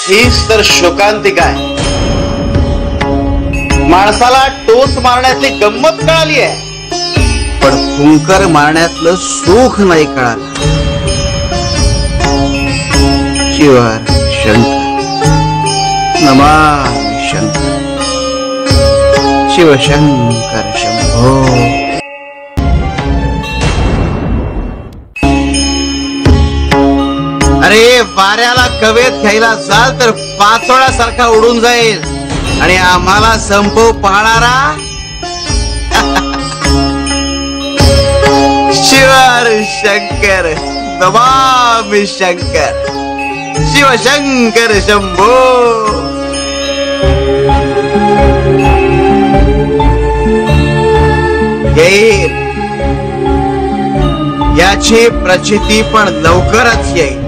हीच तर शोकांतिका आहे. माणसाला टोच मारण्याची गंमत कळाली आहे, पण फुंकर मारण्यातलं सुख नाही कळालं. शिवार शंकर नमामि शंकर शिवशंकर शंभो. अरे वाऱ्याला कवेत घ्यायला जाल तर पाचोळ्यासारखा उडून जाईल आणि आम्हाला संपव पाहणारा शिवार शंकर नमामि शंकर शिवशंकर शंभो. येईल याची प्रचिती पण लवकरच येईल.